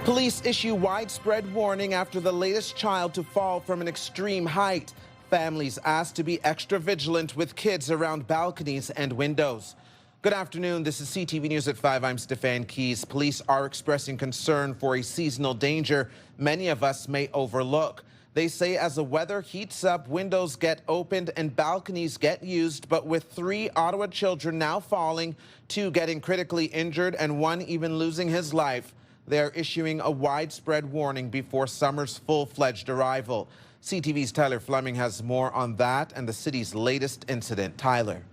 Police issue widespread warning after the latest child to fall from an extreme height. Families asked to be extra vigilant with kids around balconies and windows. Good afternoon. This is CTV News at 5. I'm Stefan Keys. Police are expressing concern for a seasonal danger many of us may overlook. They say as the weather heats up, windows get opened and balconies get used, but with 3 Ottawa children now falling, 2 getting critically injured, and 1 even losing his life, they are issuing a widespread warning before summer's full-fledged arrival. CTV's Tyler Fleming has more on that and the city's latest incident. Tyler.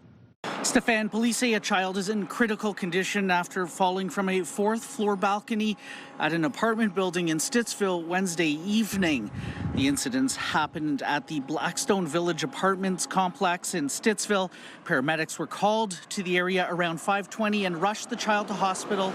Stefan, police say a child is in critical condition after falling from a 4th-floor balcony at an apartment building in Stittsville Wednesday evening. The incidents happened at the Blackstone Village Apartments complex in Stittsville. Paramedics were called to the area around 5:20 and rushed the child to hospital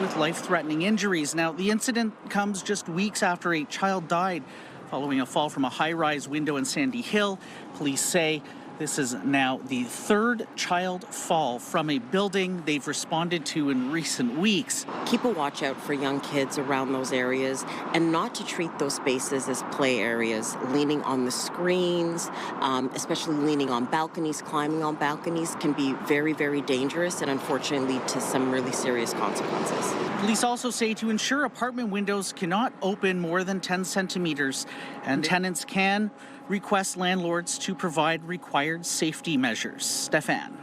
with life-threatening injuries. Now, the incident comes just weeks after a child died following a fall from a high-rise window in Sandy Hill. Police say this is now the 3rd child fall from a building they've responded to in recent weeks. Keep a watch out for young kids around those areas and not to treat those spaces as play areas. Leaning on the screens, especially leaning on balconies, climbing on balconies can be very, very dangerous and unfortunately lead to some really serious consequences. Police also say to ensure apartment windows cannot open more than 10 centimeters and tenants can request landlords to provide required safety measures. Stefan.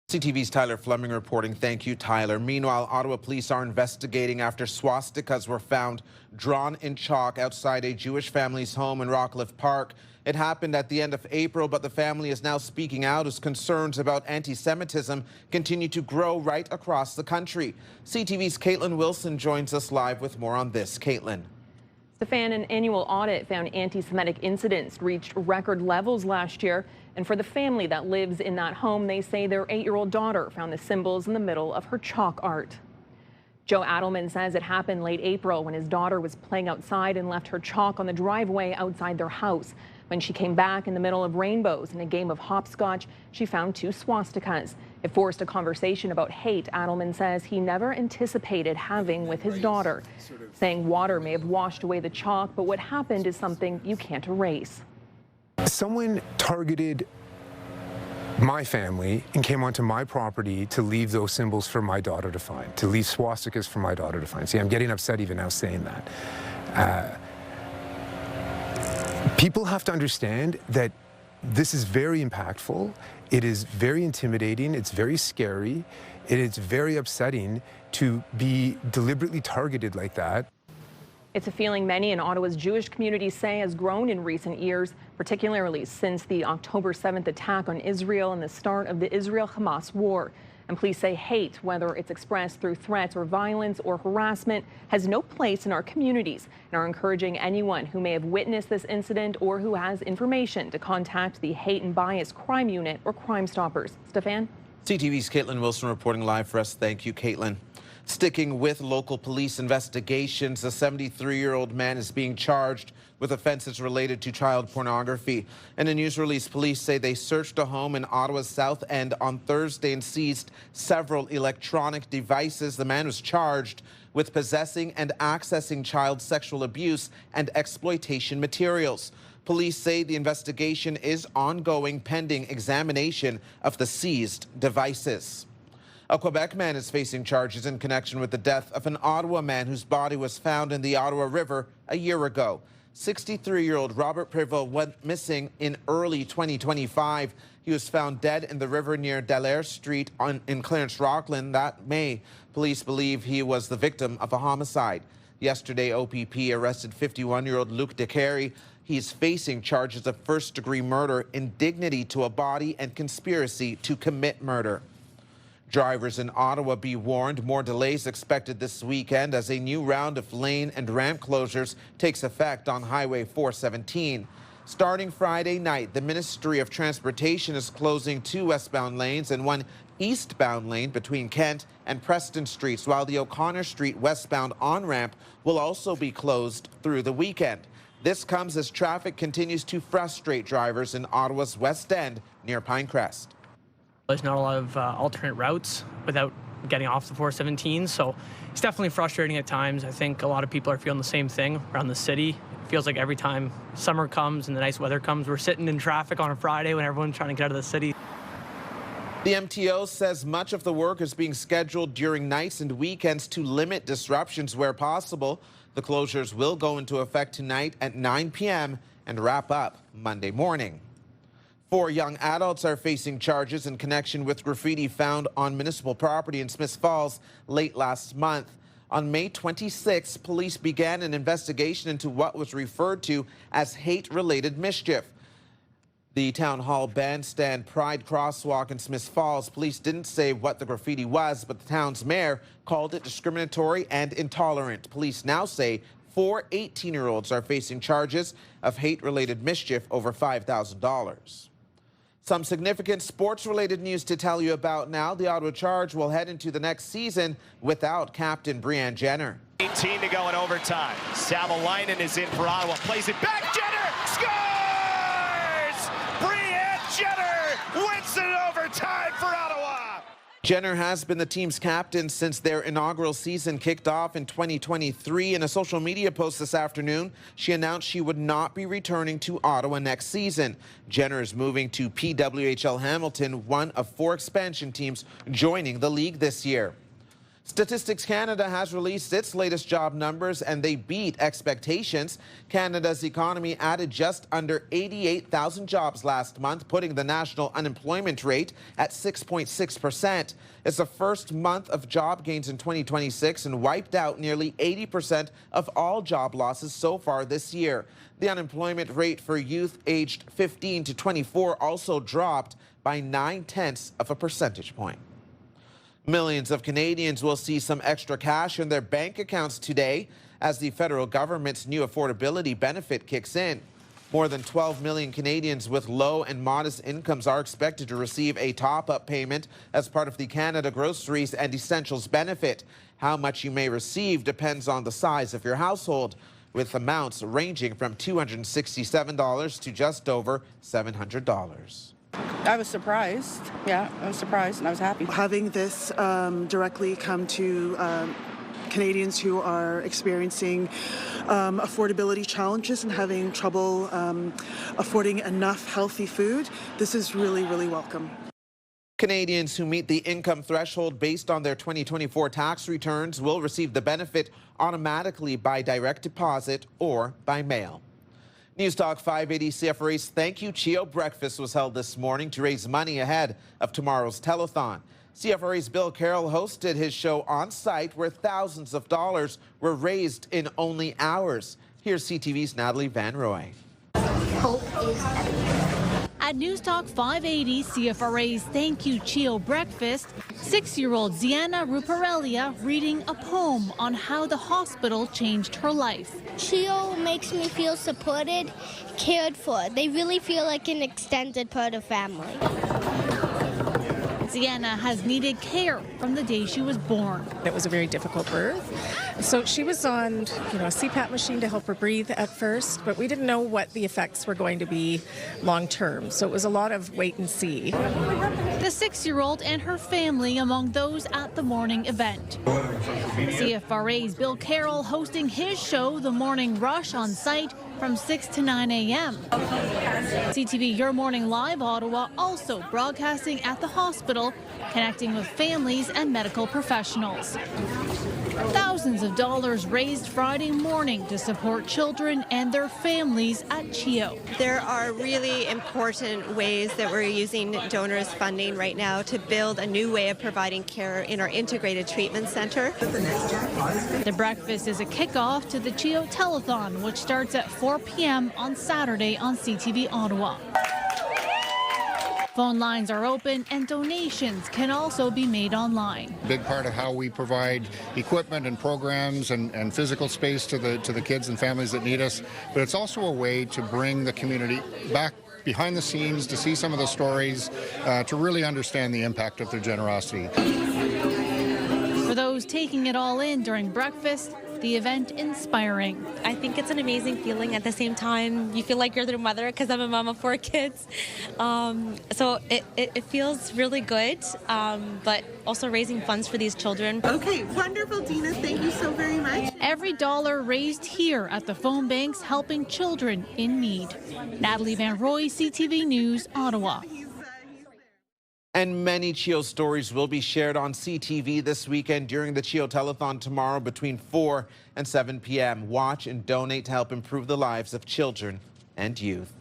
CTV's Tyler Fleming reporting. Thank you, Tyler. Meanwhile, Ottawa police are investigating after swastikas were found drawn in chalk outside a Jewish family's home in Rockcliffe Park. It happened at the end of April, but the family is now speaking out as concerns about anti-Semitism continue to grow right across the country. CTV's Katelyn Wilson joins us live with more on this. Katelyn. Stefan, an annual audit found anti-Semitic incidents reached record levels last year. And for the family that lives in that home, they say their 8-year-old daughter found the symbols in the middle of her chalk art. Joe Addelman says it happened late April when his daughter was playing outside and left her chalk on the driveway outside their house. When she came back in the middle of rainbows in a game of hopscotch, she found 2 swastikas. It forced a conversation about hate Addelman says he never anticipated having with his daughter, saying water may have washed away the chalk, but what happened is something you can't erase. Someone targeted my family and came onto my property to leave those symbols for my daughter to find, to leave swastikas for my daughter to find. See, I'm getting upset even now saying that. People have to understand that this is very impactful. It is very intimidating. It's very scary. It is very upsetting to be deliberately targeted like that. It's a feeling many in Ottawa's Jewish community say has grown in recent years, particularly since the October 7th attack on Israel and the start of the Israel-Hamas war. And police say hate, whether it's expressed through threats or violence or harassment, has no place in our communities and are encouraging anyone who may have witnessed this incident or who has information to contact the Hate and Bias Crime Unit or Crime Stoppers. Stefan? CTV's Katelyn Wilson reporting live for us. Thank you, Katelyn. Sticking with local police investigations, a 73-year-old man is being charged with offenses related to child pornography. In a news release, police say they searched a home in Ottawa's South End on Thursday and seized several electronic devices. The man was charged with possessing and accessing child sexual abuse and exploitation materials. Police say the investigation is ongoing pending examination of the seized devices. A Quebec man is facing charges in connection with the death of an Ottawa man whose body was found in the Ottawa River a year ago. 63-year-old Robert Prévost went missing in early 2025. He was found dead in the river near Dallaire Street in Clarence Rockland that May. Police believe he was the victim of a homicide. Yesterday, OPP arrested 51-year-old Luc Decarie. He's facing charges of first-degree murder, indignity to a body, and conspiracy to commit murder. Drivers in Ottawa be warned, more delays expected this weekend as a new round of lane and ramp closures takes effect on Highway 417. Starting Friday night, the Ministry of Transportation is closing 2 westbound lanes and 1 eastbound lane between Kent and Preston Streets, while the O'Connor Street westbound on-ramp will also be closed through the weekend. This comes as traffic continues to frustrate drivers in Ottawa's West End near Pinecrest. There's not a lot of alternate routes without getting off the 417. So it's definitely frustrating at times. I think a lot of people are feeling the same thing around the city. It feels like every time summer comes and the nice weather comes, we're sitting in traffic on a Friday when everyone's trying to get out of the city. The MTO says much of the work is being scheduled during nights and weekends to limit disruptions where possible. The closures will go into effect tonight at 9 p.m. and wrap up Monday morning. 4 young adults are facing charges in connection with graffiti found on municipal property in Smiths Falls late last month. On May 26, police began an investigation into what was referred to as hate-related mischief. The Town Hall Bandstand Pride Crosswalk in Smiths Falls, police didn't say what the graffiti was, but the town's mayor called it discriminatory and intolerant. Police now say 4 18-year-olds are facing charges of hate-related mischief over $5,000. Some significant sports-related news to tell you about now. The Ottawa Charge will head into the next season without captain Brianne Jenner. 18 to go in overtime. Savalainen is in for Ottawa, plays it back, Jenner scores! Brianne Jenner wins it in overtime for Ottawa! Jenner has been the team's captain since their inaugural season kicked off in 2023. In a social media post this afternoon, she announced she would not be returning to Ottawa next season. Jenner is moving to PWHL Hamilton, one of 4 expansion teams joining the league this year. Statistics Canada has released its latest job numbers, and they beat expectations. Canada's economy added just under 88,000 jobs last month, putting the national unemployment rate at 6.6%. It's the first month of job gains in 2026 and wiped out nearly 80% of all job losses so far this year. The unemployment rate for youth aged 15 to 24 also dropped by 0.9 of a percentage point. Millions of Canadians will see some extra cash in their bank accounts today as the federal government's new affordability benefit kicks in. More than 12 million Canadians with low and modest incomes are expected to receive a top-up payment as part of the Canada Groceries and Essentials benefit. How much you may receive depends on the size of your household, with amounts ranging from $267 to just over $700. I was surprised. Yeah, I was surprised and I was happy. Having this directly come to Canadians who are experiencing affordability challenges and having trouble affording enough healthy food, this is really, really welcome. Canadians who meet the income threshold based on their 2024 tax returns will receive the benefit automatically by direct deposit or by mail. News Talk 580 CFRA's Thank You CHEO breakfast was held this morning to raise money ahead of tomorrow's telethon. CFRA's Bill Carroll hosted his show on site where thousands of dollars were raised in only hours. Here's CTV's Natalie Van Roy. Hope is At News Talk 580 CFRA's Thank You CHEO breakfast, 6-year-old Ziana Ruparelia reading a poem on how the hospital changed her life. CHEO makes me feel supported, cared for. They really feel like an extended part of family. Ziana has needed care from the day she was born. It was a very difficult birth. So she was on, a CPAP machine to help her breathe at first, but we didn't know what the effects were going to be long term. So it was a lot of wait and see. The 6-year-old and her family among those at the morning event. CFRA's Bill Carroll hosting his show, The Morning Rush, on site from 6 to 9 a.m. CTV Your Morning Live Ottawa also broadcasting at the hospital, connecting with families and medical professionals. Thousands of dollars raised Friday morning to support children and their families at CHEO. There are really important ways that we're using donors' funding right now to build a new way of providing care in our integrated treatment center. The breakfast is a kickoff to the CHEO telethon, which starts at 4 p.m. on Saturday on CTV Ottawa. Phone lines are open and donations can also be made online. A big part of how we provide equipment and programs and physical space to the kids and families that need us, but it's also a way to bring the community back behind the scenes to see some of the stories, to really understand the impact of their generosity. For those taking it all in during breakfast, the event inspiring. I think it's an amazing feeling. At the same time, you feel like you're their mother because I'm a mom of 4 kids. So it feels really good, but also raising funds for these children. Okay, wonderful, Dina. Thank you so very much. Every dollar raised here at the phone banks helping children in need. Natalie Van Roy, CTV News, Ottawa. And many CHEO stories will be shared on CTV this weekend during the CHEO telethon tomorrow between 4 and 7 p.m. Watch and donate to help improve the lives of children and youth.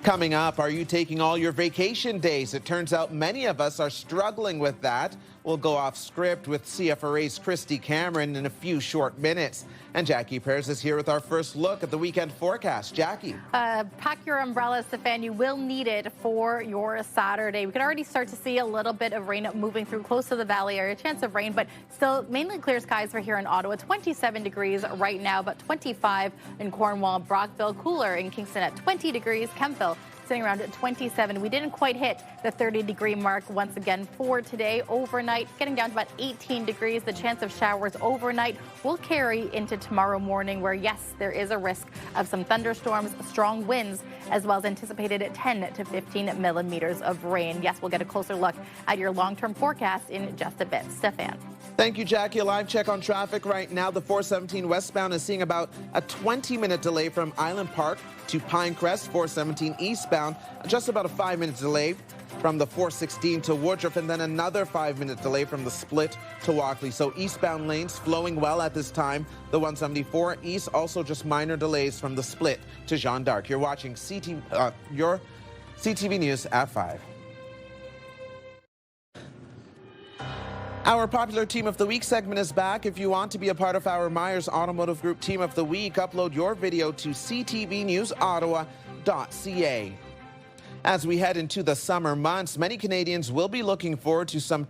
Coming up, are you taking all your vacation days? It turns out many of us are struggling with that. We'll go off script with CFRA's Christy Cameron in a few short minutes. And Jackie Pears is here with our first look at the weekend forecast. Jackie. Pack your umbrella, Stefan. You will need it for your Saturday. We can already start to see a little bit of rain moving through close to the valley area. Chance of rain, but still mainly clear skies for here in Ottawa. 27 degrees right now, but 25 in Cornwall, Brockville. Cooler in Kingston at 20 degrees. Kemptville sitting around at 27. We didn't quite hit the 30-degree mark once again for today. Overnight, getting down to about 18 degrees. The chance of showers overnight will carry into tomorrow morning, where, yes, there is a risk of some thunderstorms, strong winds, as well as anticipated at 10 to 15 millimeters of rain. Yes, we'll get a closer look at your long-term forecast in just a bit. Stefan. Thank you, Jackie. A live check on traffic right now. The 417 westbound is seeing about a 20-minute delay from Island Park to Pinecrest. 417 eastbound, just about a 5-minute delay from the 416 to Woodroffe, and then another 5-minute delay from the split to Walkley. So eastbound lanes flowing well at this time. The 174 east, also just minor delays from the split to Jeanne d'Arc. You're watching your CTV News at 5. Our popular Team of the Week segment is back. If you want to be a part of our Myers Automotive Group Team of the Week, upload your video to ctvnewsottawa.ca. As we head into the summer months, many Canadians will be looking forward to some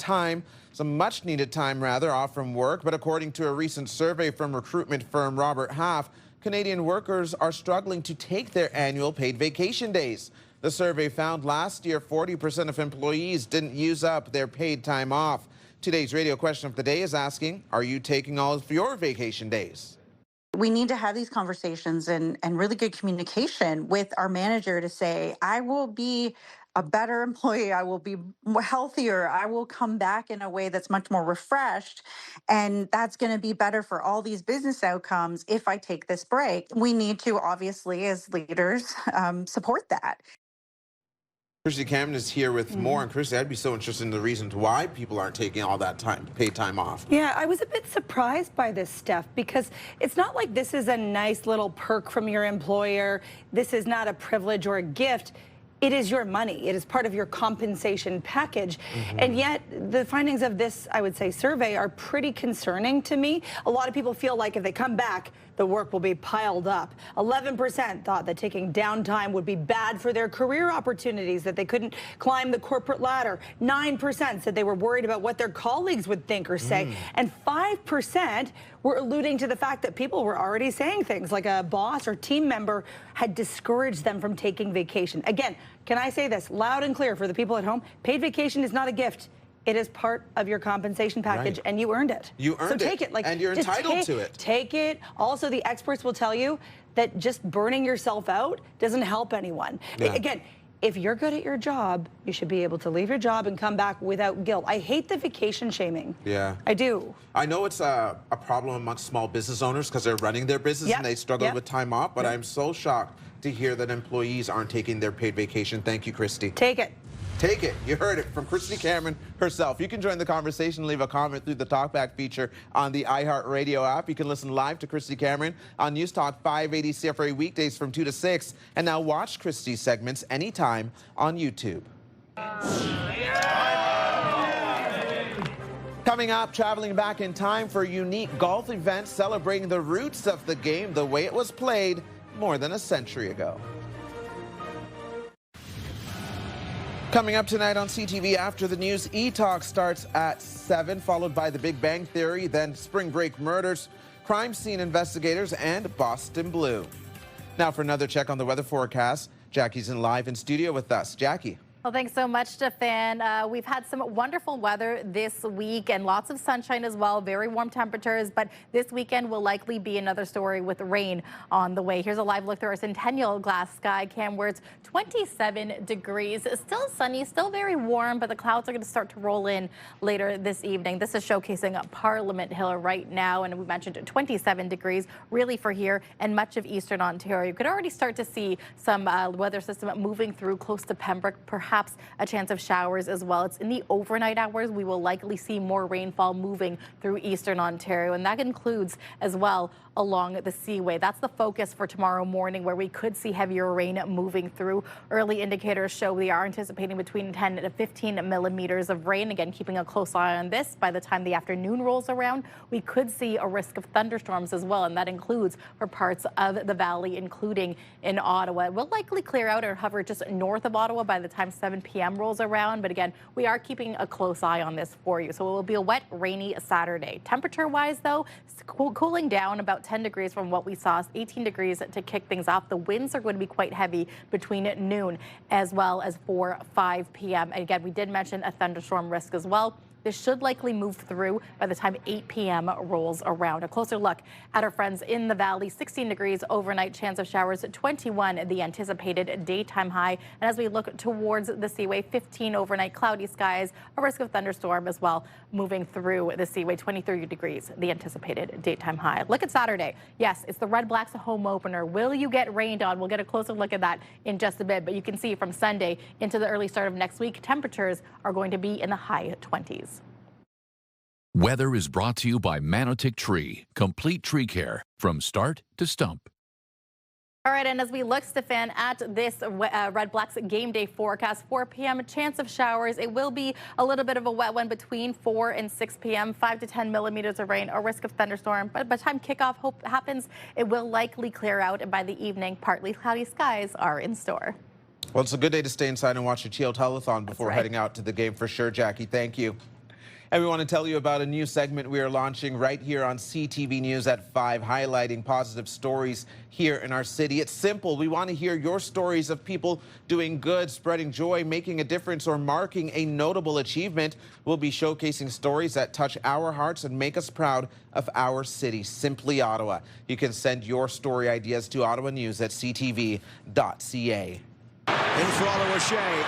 much-needed time off from work. But according to a recent survey from recruitment firm Robert Half, Canadian workers are struggling to take their annual paid vacation days. The survey found last year 40% of employees didn't use up their paid time off. Today's radio question of the day is asking, are you taking all of your vacation days? We need to have these conversations and really good communication with our manager to say, I will be a better employee, I will be healthier, I will come back in a way that's much more refreshed, and that's going to be better for all these business outcomes if I take this break. We need to, obviously, as leaders, support that. Christy Cameron is here with more. And Christy, I'd be so interested in the reasons why people aren't taking all that paid time off. Yeah, I was a bit surprised by this, Steph, because it's not like this is a nice little perk from your employer. This is not a privilege or a gift. It is your money. It is part of your compensation package. And yet the findings of this, I would say, survey are pretty concerning to me. A lot of people feel like if they come back, the work will be piled up. 11% thought that taking downtime would be bad for their career opportunities, that they couldn't climb the corporate ladder. 9% said they were worried about what their colleagues would think or say. And 5% were alluding to the fact that people were already saying things like a boss or team member had discouraged them from taking vacation. Again, can I say this loud and clear for the people at home? Paid vacation is not a gift. It is part of your compensation package, and you earned it. You earned it. So take it. And you're entitled to it. Take it. Also, the experts will tell you that just burning yourself out doesn't help anyone. Again, if you're good at your job, you should be able to leave your job and come back without guilt. I hate the vacation shaming. Yeah. I do. I know it's a problem amongst small business owners because they're running their business and they struggle with time off, but I'm so shocked to hear that employees aren't taking their paid vacation. Thank you, Christy. Take it. Take it. You heard it from Christy Cameron herself. You can join the conversation, leave a comment through the Talkback feature on the iHeartRadio app. You can listen live to Christy Cameron on News Talk 580 CFRA weekdays from 2 to 6. And now watch Christy's segments anytime on YouTube. Coming up, traveling back in time for a unique golf event celebrating the roots of the game the way it was played more than a century ago. Coming up tonight on CTV after the news, E-Talk starts at 7, followed by The Big Bang Theory, then Spring Break Murders, Crime Scene Investigators, and Boston Blue. Now for another check on the weather forecast, Jackie's live in studio with us. Jackie. Well, thanks so much, Stefan. We've had some wonderful weather this week and lots of sunshine as well, very warm temperatures, but this weekend will likely be another story with rain on the way. Here's a live look through our Centennial glass sky cam where it's 27 degrees. Still sunny, still very warm, but the clouds are going to start to roll in later this evening. This is showcasing Parliament Hill right now, and we mentioned 27 degrees really for here and much of eastern Ontario. You could already start to see some weather system moving through close to Pembroke, perhaps a chance of showers as well. It's in the overnight hours we will likely see more rainfall moving through eastern Ontario, and that includes as well along the Seaway. That's the focus for tomorrow morning, where we could see heavier rain moving through. Early indicators show we are anticipating between 10 to 15 millimeters of rain. Again, keeping a close eye on this. By the time the afternoon rolls around, we could see a risk of thunderstorms as well, and that includes for parts of the valley, including in Ottawa. It will likely clear out or hover just north of Ottawa by the time 7 p.m. rolls around, but again, we are keeping a close eye on this for you. So it will be a wet, rainy Saturday. Temperature-wise, though, cooling down about 10 degrees from what we saw, 18 degrees to kick things off. The winds are going to be quite heavy between noon as well as 5 p.m. And again, we did mention a thunderstorm risk as well. This should likely move through by the time 8 p.m. rolls around. A closer look at our friends in the valley. 16 degrees overnight, chance of showers at 21, the anticipated daytime high. And as we look towards the Seaway, 15 overnight cloudy skies, a risk of thunderstorm as well moving through the Seaway. 23 degrees, the anticipated daytime high. Look at Saturday. Yes, it's the Red Blacks home opener. Will you get rained on? We'll get a closer look at that in just a bit. But you can see from Sunday into the early start of next week, temperatures are going to be in the high 20s. Weather is brought to you by Manotick Tree. Complete tree care from start to stump. All right, and as we look, Stefan, at this Red Blacks game day forecast, 4 p.m., a chance of showers. It will be a little bit of a wet one between 4 and 6 p.m., 5 to 10 millimeters of rain, a risk of thunderstorm. But by the time kickoff happens, it will likely clear out, and by the evening, partly cloudy skies are in store. Well, it's a good day to stay inside and watch the CHEO telethon before heading out to the game for sure, Jackie. Thank you. And we want to tell you about a new segment we are launching right here on CTV News at 5, highlighting positive stories here in our city. It's simple. We want to hear your stories of people doing good, spreading joy, making a difference, or marking a notable achievement. We'll be showcasing stories that touch our hearts and make us proud of our city, Simply Ottawa. You can send your story ideas to ottawanews@ctv.ca. In for Ottawa Shea.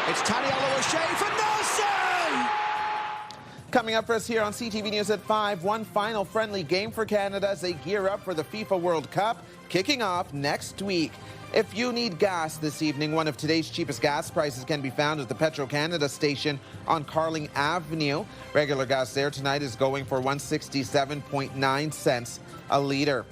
It's Tani Ottawa Shea for Nelson! Coming up for us here on CTV News at 5, one final friendly game for Canada as they gear up for the FIFA World Cup, kicking off next week. If you need gas this evening, one of today's cheapest gas prices can be found at the Petro-Canada station on Carling Avenue. Regular gas there tonight is going for 167.9 cents a litre.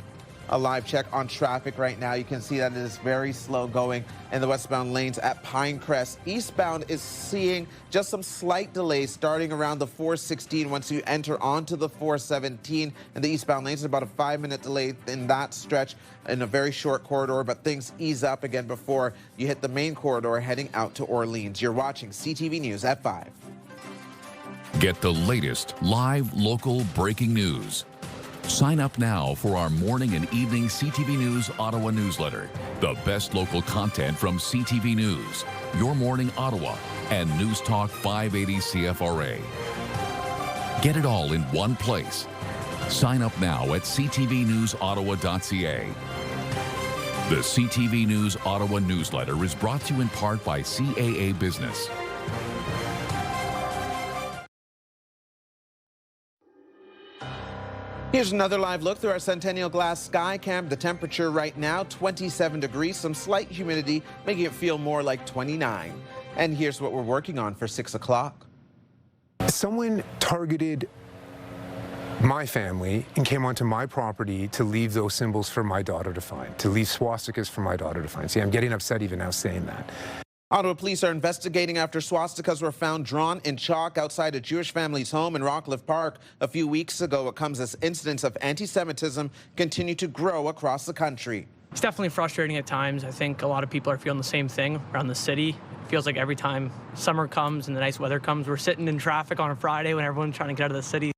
A live check on traffic right now. You can see that it is very slow going in the westbound lanes at Pinecrest. Eastbound is seeing just some slight delays starting around the 416 once you enter onto the 417. And the eastbound lanes, about a 5-minute delay in that stretch in a very short corridor, but things ease up again before you hit the main corridor heading out to Orleans. You're watching CTV News at 5. Get the latest live local breaking news. Sign up now for our morning and evening CTV News Ottawa newsletter. The best local content from CTV News, Your Morning Ottawa, and News Talk 580 CFRA. Get it all in one place. Sign up now at ctvnewsottawa.ca. The CTV News Ottawa newsletter is brought to you in part by CAA Business. Here's another live look through our Centennial Glass sky cam. The temperature right now, 27 degrees, some slight humidity, making it feel more like 29. And here's what we're working on for 6 o'clock. Someone targeted my family and came onto my property to leave those symbols for my daughter to find, to leave swastikas for my daughter to find. See, I'm getting upset even now saying that. Ottawa police are investigating after swastikas were found drawn in chalk outside a Jewish family's home in Rockcliffe Park a few weeks ago. It comes as incidents of anti-Semitism continue to grow across the country. It's definitely frustrating at times. I think a lot of people are feeling the same thing around the city. It feels like every time summer comes and the nice weather comes, we're sitting in traffic on a Friday when everyone's trying to get out of the city.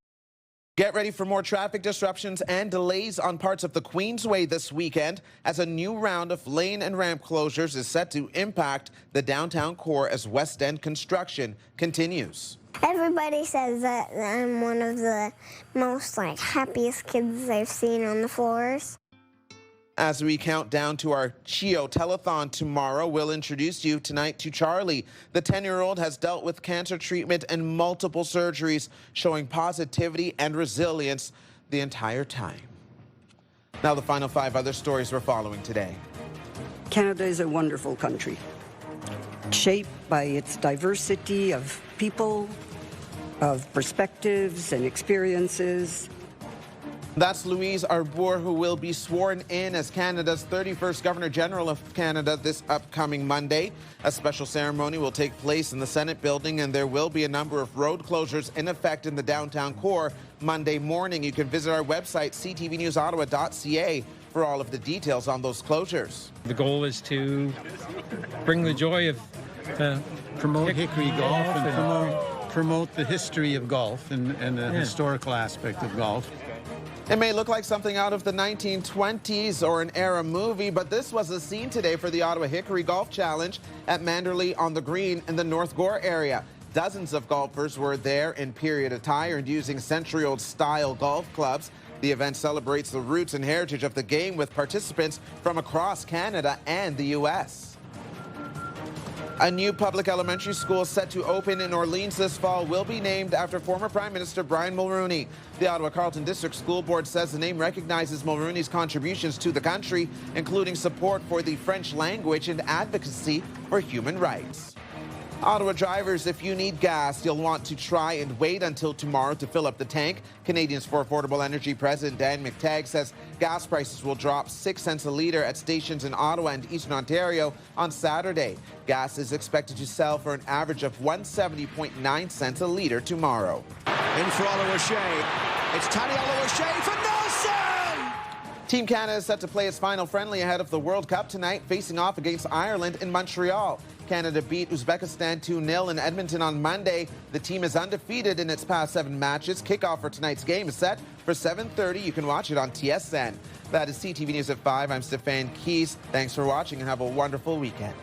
Get ready for more traffic disruptions and delays on parts of the Queensway this weekend as a new round of lane and ramp closures is set to impact the downtown core as West End construction continues. Everybody says that I'm one of the most happiest kids I've seen on the floors. As we count down to our CHEO telethon tomorrow, we'll introduce you tonight to Charlie. The 10-year-old has dealt with cancer treatment and multiple surgeries, showing positivity and resilience the entire time. Now the final 5 other stories we're following today. Canada is a wonderful country, shaped by its diversity of people, of perspectives and experiences. That's Louise Arbour, who will be sworn in as Canada's 31st Governor General of Canada this upcoming Monday. A special ceremony will take place in the Senate building, and there will be a number of road closures in effect in the downtown core Monday morning. You can visit our website, ctvnewsottawa.ca, for all of the details on those closures. The goal is to bring the joy of promote Hickory golf and promote the history of golf and the historical aspect of golf. It may look like something out of the 1920s or an era movie, but this was the scene today for the Ottawa Hickory Golf Challenge at Manderley on the Green in the North Gore area. Dozens of golfers were there in period attire and using century-old style golf clubs. The event celebrates the roots and heritage of the game with participants from across Canada and the U.S. A new public elementary school set to open in Orleans this fall will be named after former Prime Minister Brian Mulroney. The Ottawa Carleton District School Board says the name recognizes Mulroney's contributions to the country, including support for the French language and advocacy for human rights. Ottawa drivers, if you need gas, you'll want to try and wait until tomorrow to fill up the tank. Canadians for Affordable Energy President Dan McTagg says gas prices will drop 6 cents a litre at stations in Ottawa and Eastern Ontario on Saturday. Gas is expected to sell for an average of 170.9 cents a litre tomorrow. In for Ottawa Shea. It's Taniela Shea for Nelson! Team Canada is set to play its final friendly ahead of the World Cup tonight, facing off against Ireland in Montreal. Canada beat Uzbekistan 2-0 in Edmonton on Monday. The team is undefeated in its past 7 matches. Kickoff for tonight's game is set for 7:30. You can watch it on TSN. That is CTV News at 5. I'm Stefan Keys. Thanks for watching and have a wonderful weekend.